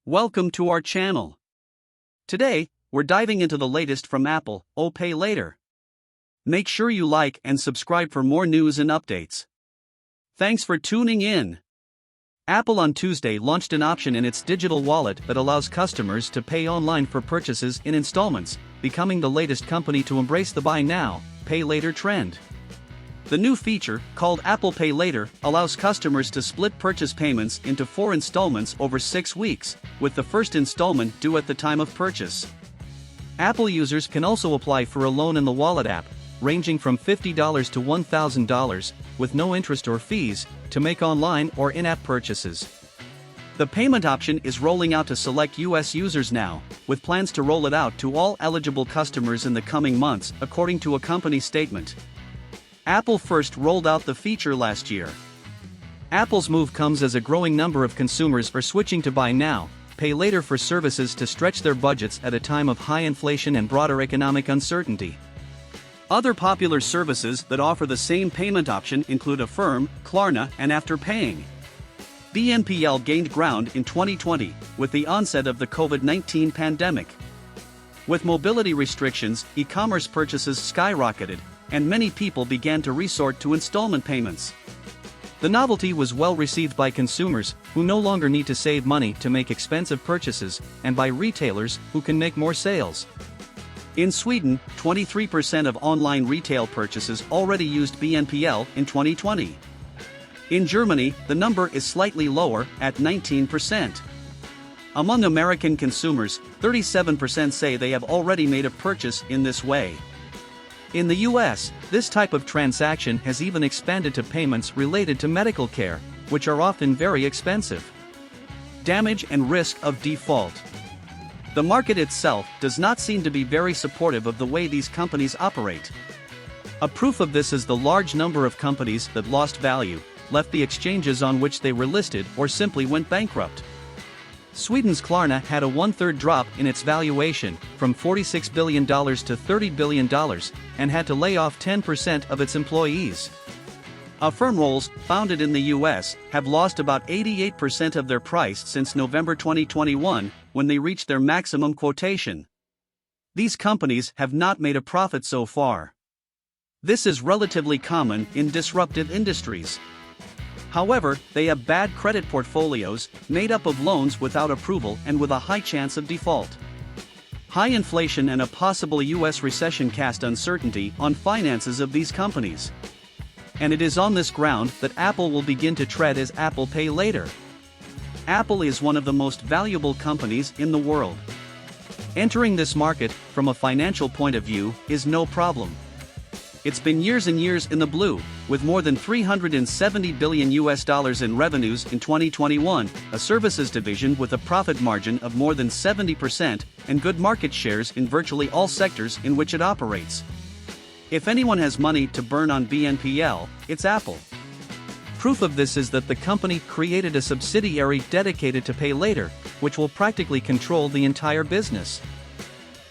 Welcome to our channel. Today, we're diving into the latest from Apple, Pay Later. Make sure you like and subscribe for more news and updates. Thanks for tuning in. Apple on Tuesday launched an option in its digital wallet that allows customers to pay online for purchases in installments, becoming the latest company to embrace the buy now, pay later trend. The new feature, called Apple Pay Later, allows customers to split purchase payments into 4 installments over 6 weeks, with the first installment due at the time of purchase. Apple users can also apply for a loan in the Wallet app, ranging from $50 to $1,000, with no interest or fees, to make online or in-app purchases. The payment option is rolling out to select US users now, with plans to roll it out to all eligible customers in the coming months, according to a company statement. Apple first rolled out the feature last year. Apple's move comes as a growing number of consumers are switching to buy now, pay later for services to stretch their budgets at a time of high inflation and broader economic uncertainty. Other popular services that offer the same payment option include Affirm, Klarna, and After Paying. BNPL gained ground in 2020 with the onset of the COVID-19 pandemic. With mobility restrictions, e-commerce purchases skyrocketed, and many people began to resort to installment payments. The novelty was well received by consumers, who no longer need to save money to make expensive purchases, and by retailers, who can make more sales. In Sweden, 23% of online retail purchases already used BNPL in 2020. In Germany, the number is slightly lower, at 19%. Among American consumers, 37% say they have already made a purchase in this way. In the US, this type of transaction has even expanded to payments related to medical care, which are often very expensive. Damage and risk of default. The market itself does not seem to be very supportive of the way these companies operate. A proof of this is the large number of companies that lost value, left the exchanges on which they were listed, or simply went bankrupt. Sweden's Klarna had a one-third drop in its valuation, from $46 billion to $30 billion, and had to lay off 10% of its employees. Affirm rolls, founded in the US, have lost about 88% of their price since November 2021, when they reached their maximum quotation. These companies have not made a profit so far. This is relatively common in disruptive industries. However, they have bad credit portfolios, made up of loans without approval and with a high chance of default. High inflation and a possible US recession cast uncertainty on finances of these companies. And it is on this ground that Apple will begin to tread as Apple Pay Later. Apple is one of the most valuable companies in the world. Entering this market, from a financial point of view, is no problem. It's been years and years in the blue, with more than $370 billion in revenues in 2021, a services division with a profit margin of more than 70%, and good market shares in virtually all sectors in which it operates. If anyone has money to burn on BNPL, it's Apple. Proof of this is that the company created a subsidiary dedicated to Pay Later, which will practically control the entire business.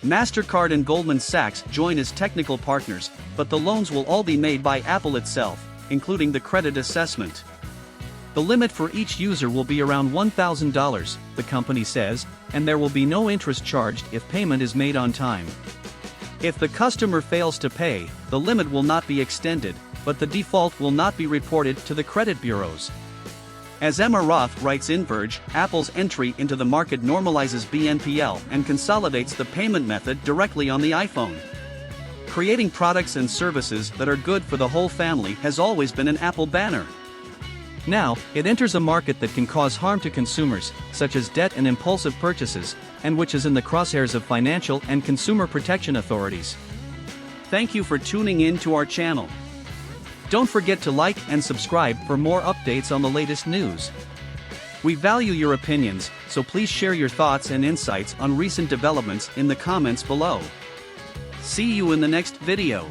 MasterCard and Goldman Sachs join as technical partners, but the loans will all be made by Apple itself, including the credit assessment. The limit for each user will be around $1,000, the company says, and there will be no interest charged if payment is made on time. If the customer fails to pay, the limit will not be extended, but the default will not be reported to the credit bureaus. As Emma Roth writes in Verge, Apple's entry into the market normalizes BNPL and consolidates the payment method directly on the iPhone. Creating products and services that are good for the whole family has always been an Apple banner. Now, it enters a market that can cause harm to consumers, such as debt and impulsive purchases, and which is in the crosshairs of financial and consumer protection authorities. Thank you for tuning in to our channel. Don't forget to like and subscribe for more updates on the latest news. We value your opinions, so please share your thoughts and insights on recent developments in the comments below. See you in the next video.